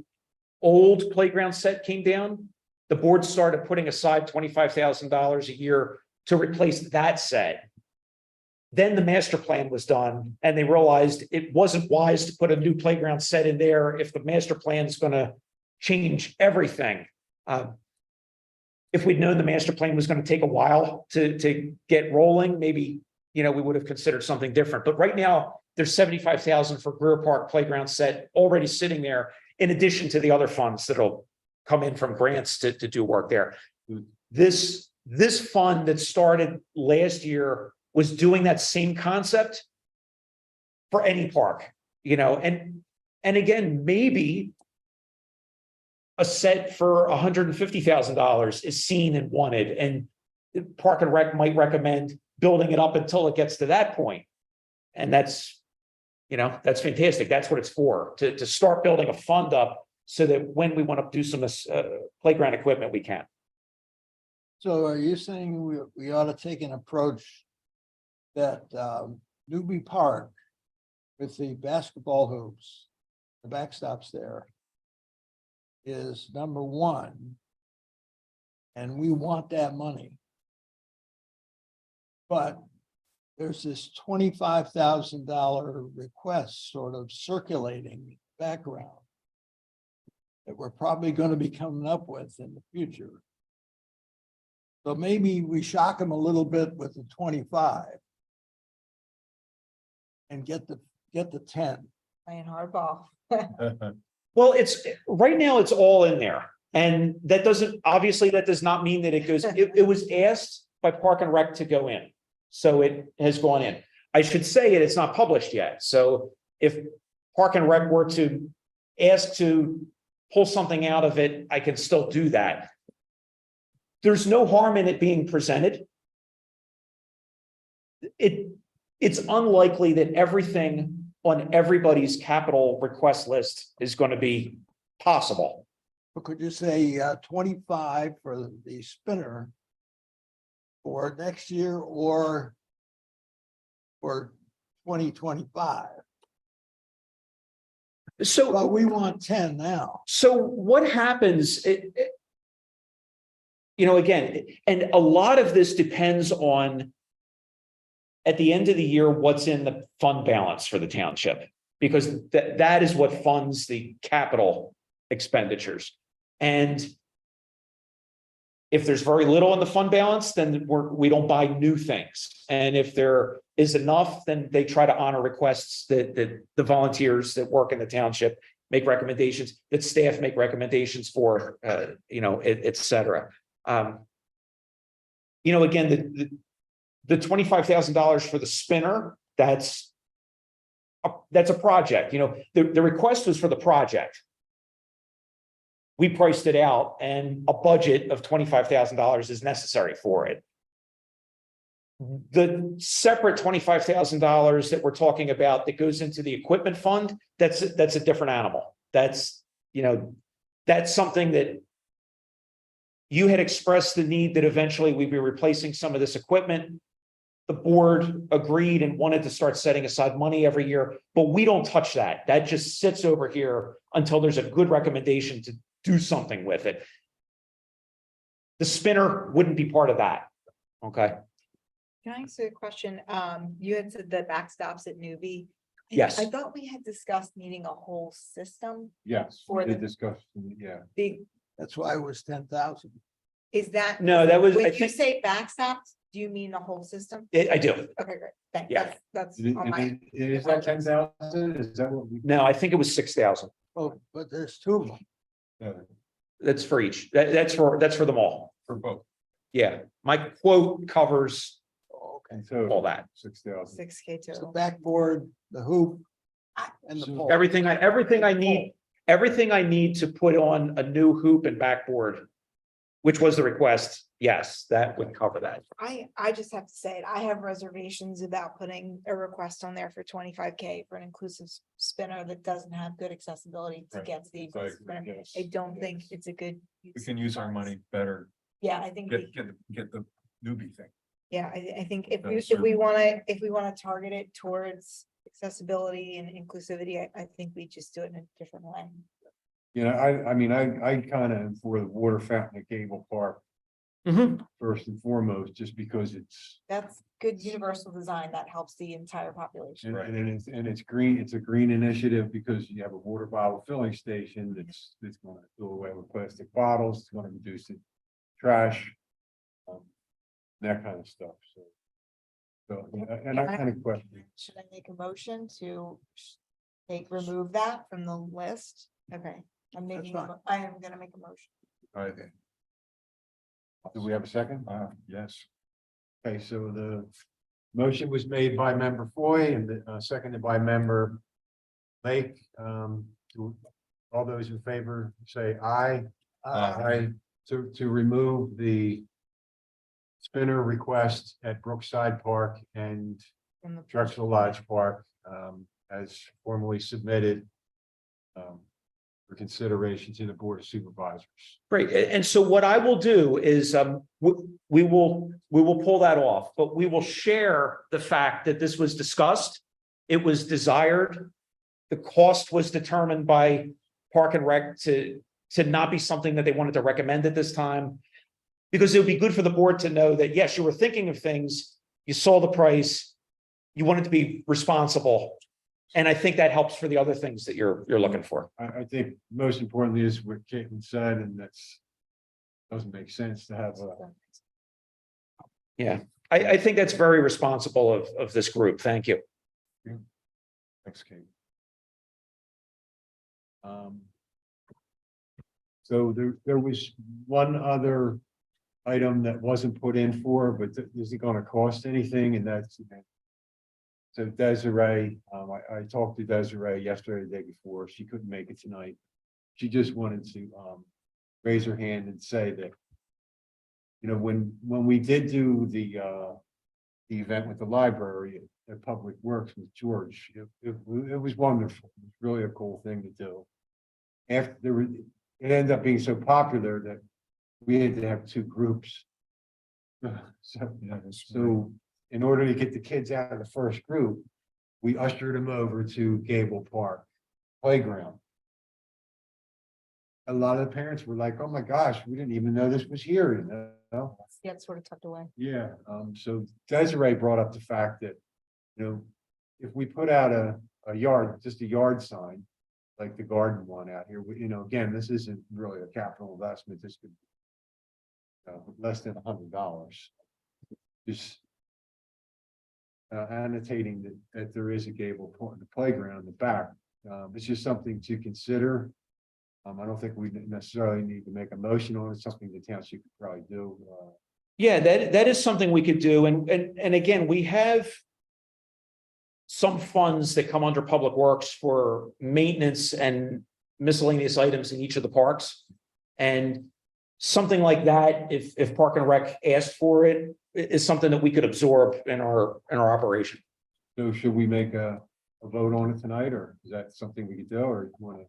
old playground set came down. The board started putting aside $25,000 a year to replace that set. Then the master plan was done and they realized it wasn't wise to put a new playground set in there if the master plan is going to change everything. If we'd known the master plan was going to take a while to get rolling, maybe, we would have considered something different. But right now there's 75,000 for Greer Park playground set already sitting there, in addition to the other funds that'll come in from grants to do work there. This fund that started last year was doing that same concept for any park, and again, maybe a set for $150,000 is seen and wanted, and Park and Rec might recommend building it up until it gets to that point. And that's fantastic. That's what it's for, to start building a fund up so that when we want to do some playground equipment, we can. So are you saying we ought to take an approach that Newby Park with the basketball hoops, the backstops there, is number one, and we want that money. But there's this $25,000 request sort of circulating in the background that we're probably going to be coming up with in the future. So maybe we shock them a little bit with the 25 and get the 10. Playing hardball. Well, it's right now, it's all in there. And that does not mean that it goes, it was asked by Park and Rec to go in. So it has gone in. I should say it's not published yet. So if Park and Rec were to ask to pull something out of it, I can still do that. There's no harm in it being presented. It's unlikely that everything on everybody's capital request list is going to be possible. But could you say 25 for the spinner for next year or for 2025? So, But we want 10 now. so what happens? Again, and a lot of this depends on, at the end of the year, what's in the fund balance for the township, because that is what funds the capital expenditures. And if there's very little in the fund balance, then we don't buy new things. And if there is enough, then they try to honor requests that the volunteers that work in the township make recommendations, that staff make recommendations for, et cetera. Again, the $25,000 for the spinner, that's a project. The request was for the project. We priced it out, and a budget of $25,000 is necessary for it. The separate $25,000 that we're talking about that goes into the equipment fund, that's a different animal. That's something that you had expressed the need that eventually we'd be replacing some of this equipment. The board agreed and wanted to start setting aside money every year, but we don't touch that. That just sits over here until there's a good recommendation to do something with it. The spinner wouldn't be part of that. Okay. Can I ask you a question? You had said the backstops at Newbie. Yes. I thought we had discussed needing a whole system. Yes, For we did the- discuss, yeah. Big, That's why it was 10,000. is that? No, that was, I When you think, say backstops, Do you mean the whole system? I do. Okay, great. Thanks. Yeah. That's Is on my, that 10,000? Is that what we? No, I think it was 6,000. Oh, but there's two of them. Yeah, That's for each. That's for them all. for both. Yeah, my quote covers Okay, so all that. 6,000. 6K It's the total. backboard, the hoop. And the So pole. Everything I need to put on a new hoop and backboard, which was the request. Yes, that would cover that. I just have to say it. I have reservations about putting a request on there for 25K for an inclusive spinner that doesn't have good accessibility to Right. get to the inclusive spinner. Yes. I don't think it's a good. We use can of use our funds. money better, Yeah, I think, get the newbie thing. yeah, I think if Better we, serve. if we wanna target it towards accessibility and inclusivity, I think we just do it in a different way. You know, I mean, I kind of for the water fountain at Gable Park first and foremost, just because it's. That's good universal design that helps the entire population. And it's green, it's a green initiative because you have a water bottle filling station that's gonna do away with plastic bottles, it's gonna reduce the trash. That kind of stuff, so. So, and I kind of question, Should I make a motion to remove that from the list? Okay, fine. I am gonna make a motion. okay. Do we have a second? Yes. Okay, so the motion was made by member Foy and seconded by member Lake. All those in favor say aye. Aye. To remove the spinner request at Brookside Park and From the Drexel Lodge Park, as formally submitted for consideration to the Board of Supervisors. Great. And so what I will do is, we will pull that off, but we will share the fact that this was discussed. It was desired. The cost was determined by Park and Rec to not be something that they wanted to recommend at this time. Because it would be good for the board to know that, yes, you were thinking of things, you saw the price, you wanted to be responsible. And I think that helps for the other things that you're looking for. I think most importantly is what Caitlin said, and that's doesn't make sense to have Yeah, I think that's very responsible of this group. Thank you. Thanks, Kate. So there was one other item that wasn't put in for, but is it gonna cost anything? And that's. So Desiree, I talked to Desiree yesterday, the day before, she couldn't make it tonight. She just wanted to raise her hand and say that. You know, when we did do the event with the library at Public Works with George, it was wonderful. It was really a cool thing to do. After it ended up being so popular that we had to have two groups. So in order to get the kids out of the first group, we ushered them over to Gable Park playground. A lot of the parents were like, oh my gosh, we didn't even know this was here, you know? Yeah, it's sort of tucked away. Yeah, so Desiree brought up the fact that, you know, if we put out a yard, just a yard sign, like the garden one out here, you know, again, this isn't really a capital investment, this could less than $100. Just annotating that there is a Gable Park, the playground in the back. It's just something to consider. I don't think we necessarily need to make a motion on it, something the township could probably do. Yeah, that is something we could do. And again, we have some funds that come under Public Works for maintenance and miscellaneous items in each of the parks. And something like that, if Park and Rec asked for it, is something that we could absorb in our operation. So should we make a vote on it tonight, or is that something we could do, or you want to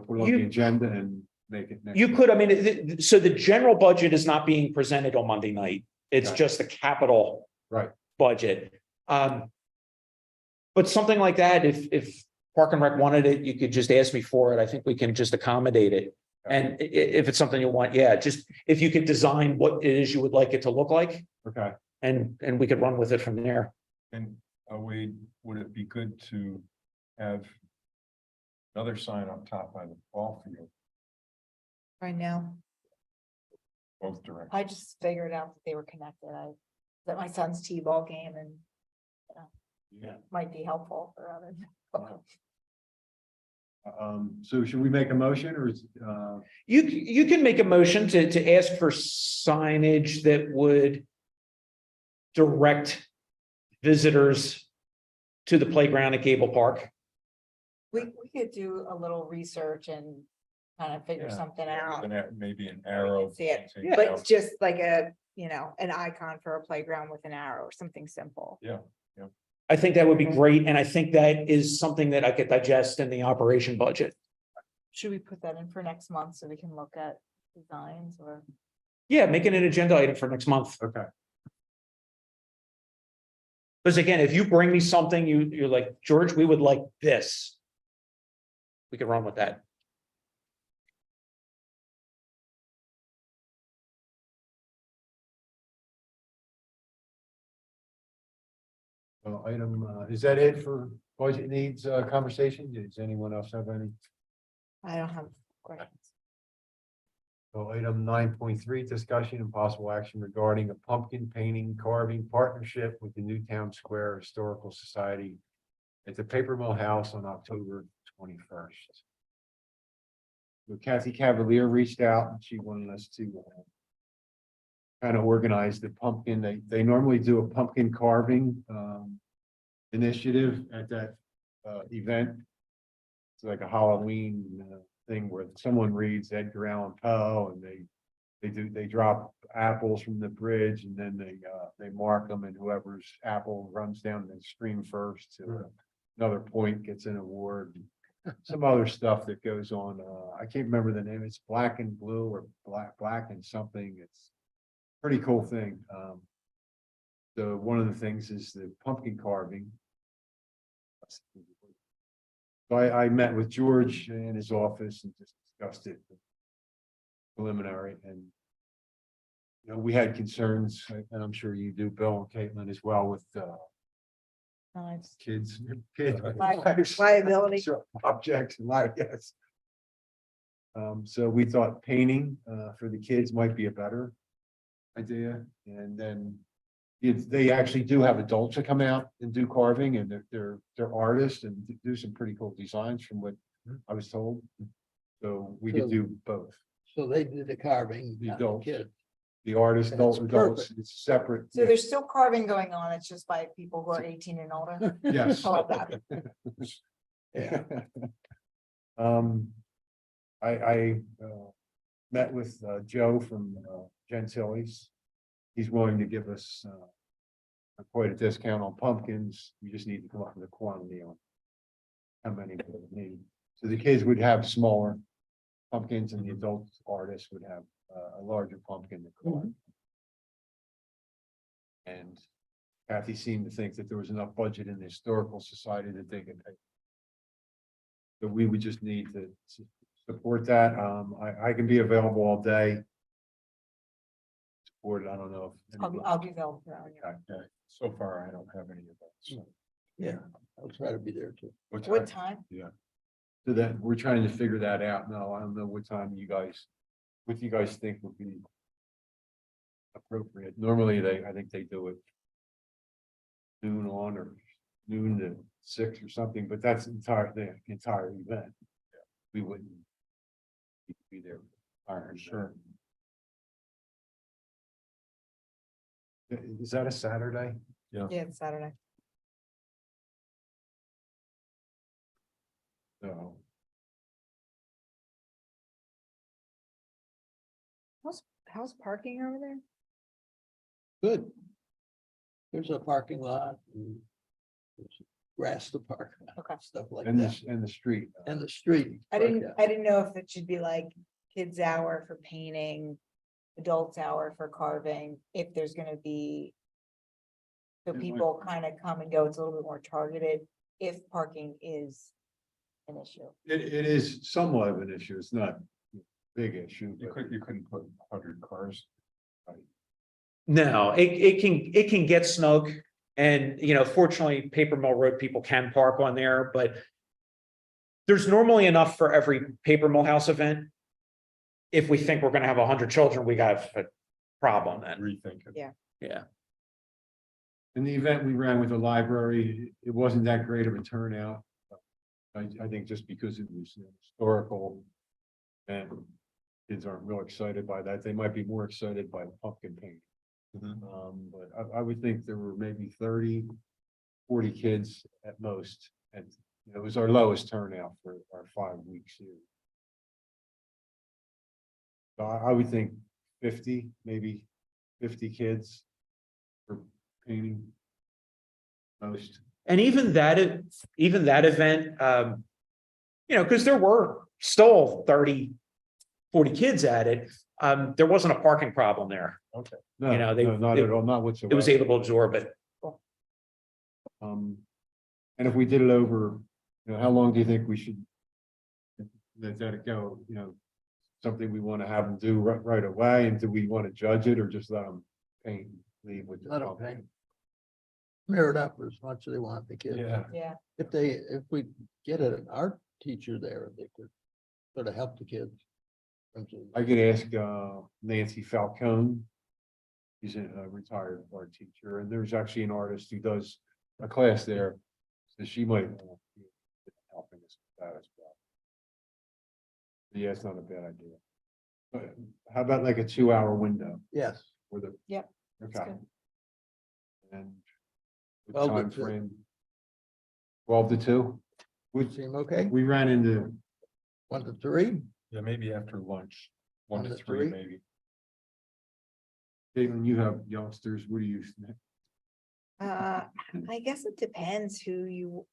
put it on the agenda and make it next? You could, I mean, so the general budget is not being presented on Monday night. It's Okay. just the capital Right. budget. But something like that, if Park and Rec wanted it, you could just ask me for it. I think we can just accommodate it. And if it's something you want, yeah, just if you could design what it is you would like it to look like, Okay. and we could run with it from there. And would it be good to have another sign up top by the ball field? Right now, Both directions. I just figured out that they were connected. I, that my son's T-ball game and Yeah. might be helpful for others. So should we make a motion or is, You can make a motion to ask for signage that would direct visitors to the playground at Gable Park. We could do a little research and kind of figure Yeah. something out. Maybe an arrow. See it. pointing But out. just like a, you know, an icon for a playground with an arrow or something simple. Yeah, I think that would be great, and I think that is something that I could digest in the operation budget. Should we put that in for next month so we can look at designs or? Yeah, make it an agenda item for next month. okay, Because again, if you bring me something, you're like, George, we would like this. We could run with that. well, item, is that it for budget needs, conversation? Does anyone else have any? I don't have questions. So item 9.3, discussion and possible action regarding a pumpkin painting carving partnership with the Newtown Square Historical Society at the Paper Mill House on October 21st. So Kathy Cavalier reached out and she wanted us to kind of organize the pumpkin. They normally do a pumpkin carving initiative at that event. It's like a Halloween thing where someone reads Edgar Allan Poe and they drop apples from the bridge and then they mark them, and whoever's apple runs down the stream first to another point gets an award. Some other stuff that goes on. I can't remember the name. It's Black and Blue or Black and something. It's a pretty cool thing. So one of the things is the pumpkin carving. So I met with George in his office and just discussed it preliminary, and you know, we had concerns, and I'm sure you do, Bill and Caitlin as well, with Nice. kids. Liability. Sure, objects and like, yes. So we thought painting for the kids might be a better idea, and then they actually do have adults that come out and do carving, and they're artists and do some pretty cool designs from what I was told. So we could do both. So they did the carving, The not the adults. kid. The artist, That's adults, it's separate. So there's still carving going on. It's just by people who are 18 and older. Yes. I love that. Yeah. I met with Joe from Gentili's. He's willing to give us quite a discount on pumpkins. We just need to come up with a quantity on how many we would need. So the kids would have smaller pumpkins and the adult artists would have a larger pumpkin to carve. And Kathy seemed to think that there was enough budget in the historical society that they could pay. So we would just need to support that. I can be available all day. Support it, I don't know if. I'll be available. for you. Okay. So far, I don't have any of that. Yeah, I'll try to be there too. What time? So that, we're trying to figure that out now. I don't know what time what you guys think would be appropriate. Normally, I think they do it noon on or noon to 6 or something, but that's the entire event. We wouldn't be there. Sure. Is that a Saturday? Yeah, it's Saturday. No. How's parking over there? Good. There's a parking lot. And there's grass to park. Okay. Stuff like And that. the street. And the street. I didn't know if it should be like kids hour for painting, adults hour for carving, if there's gonna be. So It might- people kind of come and go, it's a little bit more targeted, if parking is an issue. It is somewhat of an issue. It's not a big issue, You but couldn't put 100 cars. No, it can get snug. And, you know, fortunately, Paper Mill Road people can park on there, but there's normally enough for every Paper Mill House event. if we think we're gonna have 100 children, we got a problem then. Rethink it. Yeah. Yeah. In the event we ran with the library, it wasn't that great of a turnout. I think just because it was historical. And kids aren't real excited by that. They might be more excited by pumpkin paint. But I would think there were maybe 30, 40 kids at most. And it was our lowest turnout for our 5 weeks here. So I would think 50, maybe 50 kids for painting. Most. And even that event, because there were still 30, 40 kids at it. There wasn't a parking problem there. Okay. No, You know, no, not at all, not whatsoever. It was able to absorb it. And if we did it over, how long do you think we should let that go? Something we want to have them do right away, and do we want to judge it or just let them paint, leave with the Let 'em pumpkin? paint. Smear it up as much as they want, the kids. Yeah, Yeah, If we get an art teacher there, they could sort of help the kids. I could ask Nancy Falcone. She's a retired art teacher, and there's actually an artist who does a class there, so she might be helping us with that as well. Yeah, it's not a bad idea. But how about like a 2-hour window Yes. for the? Yep, Okay. good. And what 12 to time 2. frame? 12 to 2? Would seem okay. We ran into 1 to 3. yeah, maybe after lunch, 1 to 3, 3? maybe. Caitlin, you have youngsters, what do you? I guess it depends who you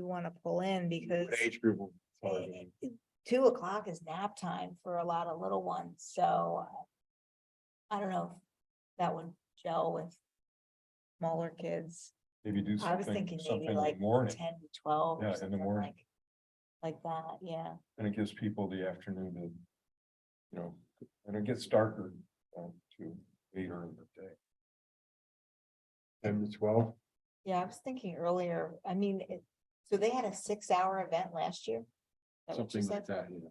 want to pull in, because What age group? will we target? 2 o'clock is nap time for a lot of little ones, so. I don't know if that would gel with smaller kids. Maybe do I was something, thinking something maybe in the like morning, 10 to 12. or Yeah, in the something morning. Like that, yeah. and it gives people the afternoon to, and it gets darker to later in the day. 10 to 12? Yeah, I was thinking earlier, I mean, so they had a 6-hour event last year? Is that what you Something like said? that, yeah.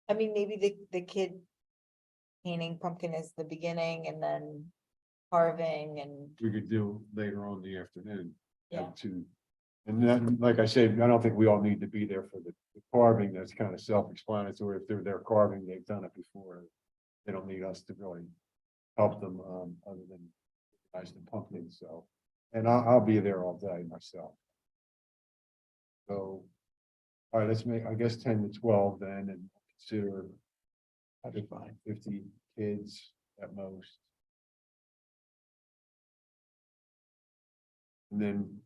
I mean, maybe the kid painting pumpkin is the beginning, and then carving and, We could do later on in the afternoon. yeah, Have to. And then, like I said, I don't think we all need to be there for the carving. That's kind of self-explanatory. If they're there carving, they've done it before. They don't need us to really help them, other than nice the pumpkin, so. And I'll be there all day myself. So, all right, let's make, I guess, 10 to 12 then, and consider That'd be fine. 50 kids at most. And then,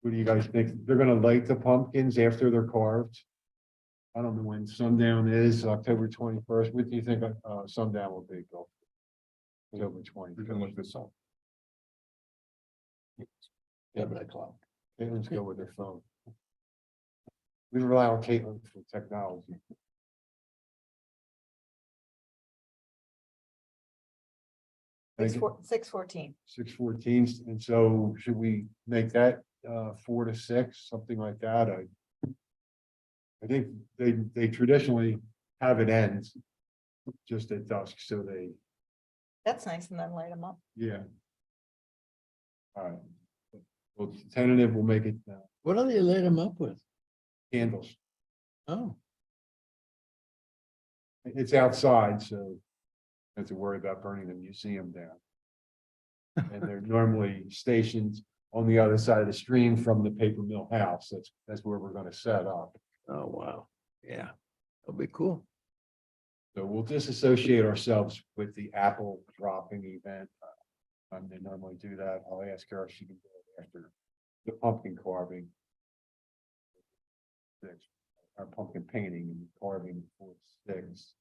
what do you guys think? They're gonna light the pumpkins after they're carved? I don't know when sundown is, October 21st. What do you think sundown will be, Bill? October We can look 21st. this up. 7 o'clock. Caitlin's go with their phone. We rely on Caitlin for technology. I get 6:14. 6:14, and so should we make that 4 to 6, something like that? I think they traditionally have it end just at dusk, so they, That's nice, and then light them up. yeah. All right. Well, tentative, we'll make it What do they light them up with? candles. Oh, It's outside, so don't have to worry about burning the museum down. And they're normally stationed on the other side of the stream from the paper mill house. That's where we're gonna set up. oh, wow. Yeah, that'll be cool. So we'll disassociate ourselves with the apple dropping event. They normally do that. I'll ask her if she can do it after the pumpkin carving. Our pumpkin painting and carving for 6.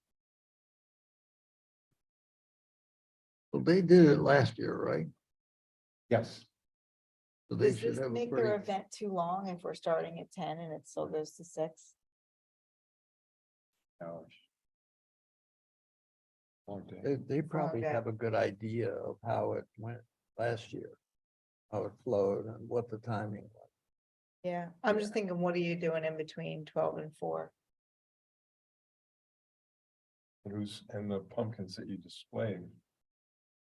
Well, they did it last year, right? Yes. So they Does should this have a make their pretty, event too long if we're starting at 10 and it still goes to 6? Hours. Long day. they probably Okay. have a good idea of how it went last year. How it flowed and what the timing was. Yeah, I'm just thinking, what are you doing in between 12 and 4? And the pumpkins that you displayed.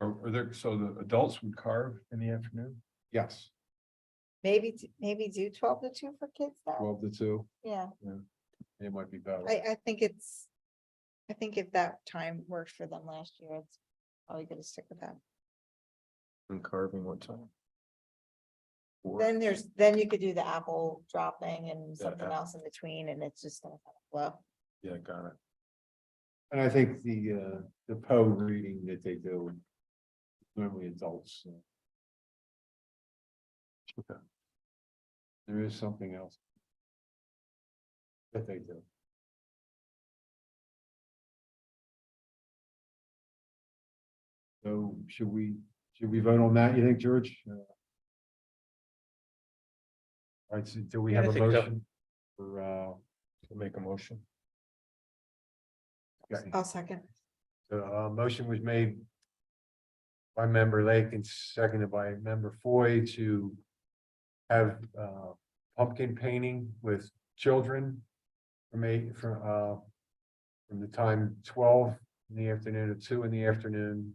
Are there, so the adults would carve in the afternoon? Yes, Maybe, maybe do 12 to 2 for kids now. 12 to 2, Yeah, it might be better. I think it's, I think if that time worked for them last year, it's probably gonna stick with that. And carving what time? Four? Then you could do the apple dropping and Yeah, something apple. else in between, and it's just gonna kind of flow. Yeah, got it. And I think the Poe reading that they do, normally adults. Okay. There is something else. That they do. So should we vote on that, you think, George? All right, so do we Yeah, have I a think so. motion for, To make a motion. okay. I'll second. The motion was made by member Lake and seconded by member Foy to have pumpkin painting with children from the time 12 in the afternoon to 2 in the afternoon,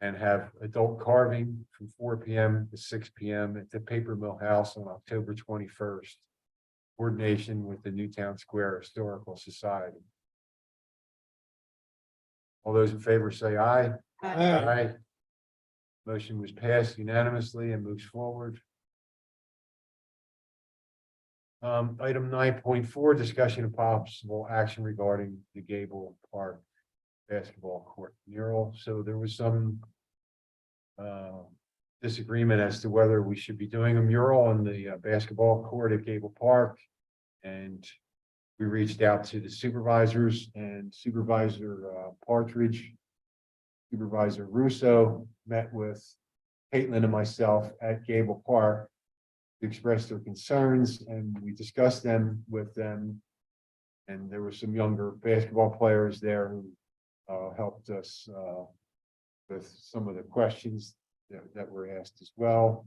and have adult carving from 4 p.m. to 6 p.m. at the Paper Mill House on October 21st. Coordination with the Newtown Square Historical Society. All those in favor say aye. Aye. Motion was passed unanimously and moves forward. Item 9.4, discussion of possible action regarding the Gable Park basketball court mural. So there was some disagreement as to whether we should be doing a mural on the basketball court at Gable Park. And we reached out to the supervisors, and Supervisor Partridge, Supervisor Russo met with Caitlin and myself at Gable Park to express their concerns, and we discussed them with them. And there were some younger basketball players there who helped us with some of the questions that were asked as well.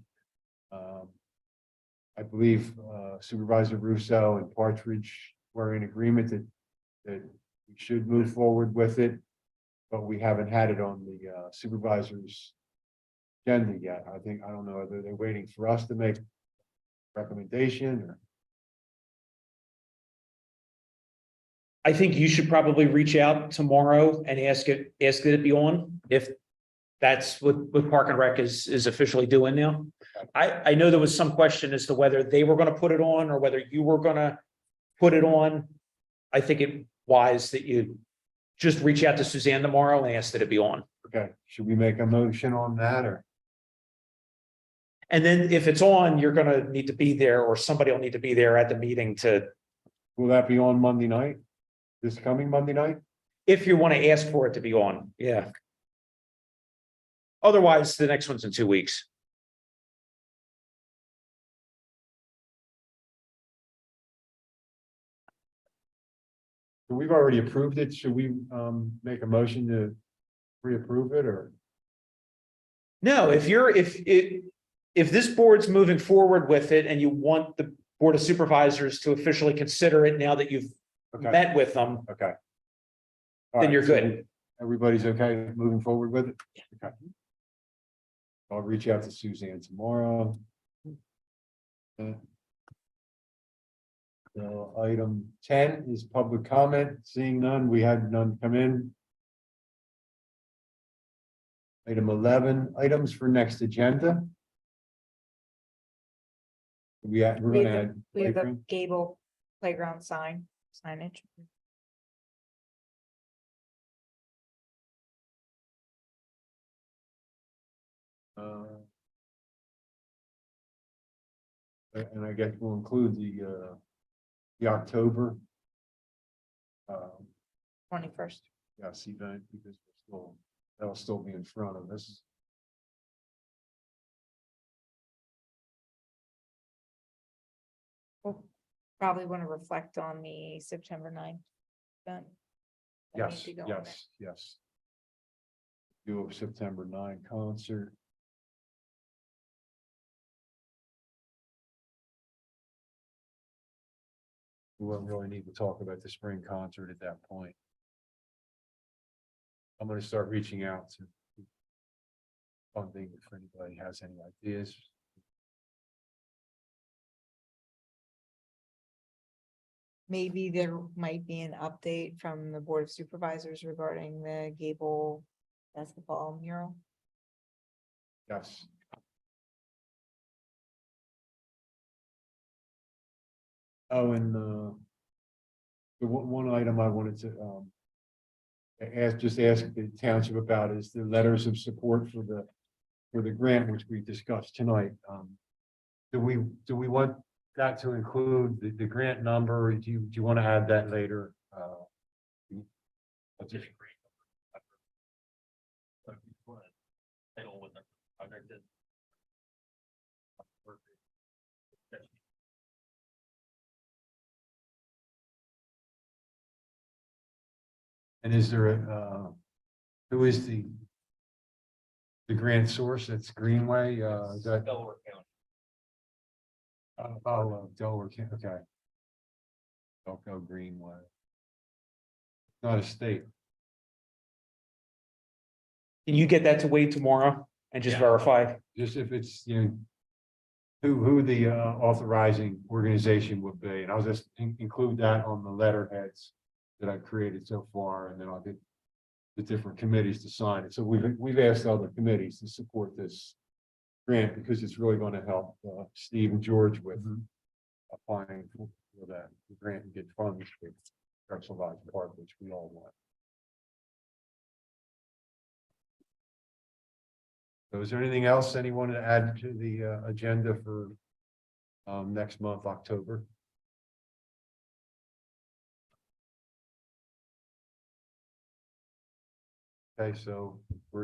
I believe Supervisor Russo and Partridge were in agreement that we should move forward with it, but we haven't had it on the supervisors' agenda yet. I don't know whether they're waiting for us to make a recommendation or. I think you should probably reach out tomorrow and ask that it be on, if that's what Park and Rec is officially doing now. I know there was some question as to whether they were gonna put it on or whether you were gonna put it on. I think it wise that you just reach out to Suzanne tomorrow and ask that it be on. Okay, should we make a motion on that or? And then if it's on, you're gonna need to be there, or somebody will need to be there at the meeting to, Will that be on Monday night? This coming Monday night? if you want to ask for it to be on, yeah. Otherwise, the next one's in 2 weeks. We've already approved it. Should we make a motion to reapprove it or? No, if this board's moving forward with it and you want the Board of Supervisors to officially consider it now that you've Okay, met with them, okay. All then right, you're so good. Everybody's okay moving forward with it? Okay. I'll reach out to Suzanne tomorrow. So item 10 is public comment. Seeing none, we had none come in. Item 11, items for next agenda. We're gonna add. We have a playground. Gable playground signage. Uh, And I guess we'll include the October. 21st. Yes, event, because that'll still be in front of us. We'll probably want to reflect on the September 9th event. that needs Yes, to go on there. yes. Do a September 9 concert. We won't really need to talk about the spring concert at that point. I'm gonna start reaching out to funding if anybody has any ideas. Maybe there might be an update from the Board of Supervisors regarding the Gable basketball mural. Yes. Oh, and the one item I wanted to ask the township about is the letters of support for the grant, which we discussed tonight. Do we want that to include the grant number, or do you want to add that later? I'll just- And is there who is the grant source? That's Greenway, is that? Delaware County. Delaware County, okay. Don't go Greenway. Not a state. Can you get that to Wade tomorrow and just verify? Just if it's, who the authorizing organization would be, and I'll just include that on the letterheads that I've created so far, and then I'll get the different committees to sign it. So we've asked other committees to support this grant because it's really going to help Steve and George with applying for that grant and get funds for Drexel Lodge Park, which we all want. So is there anything else anyone to add to the agenda for next month, October? Okay, so we're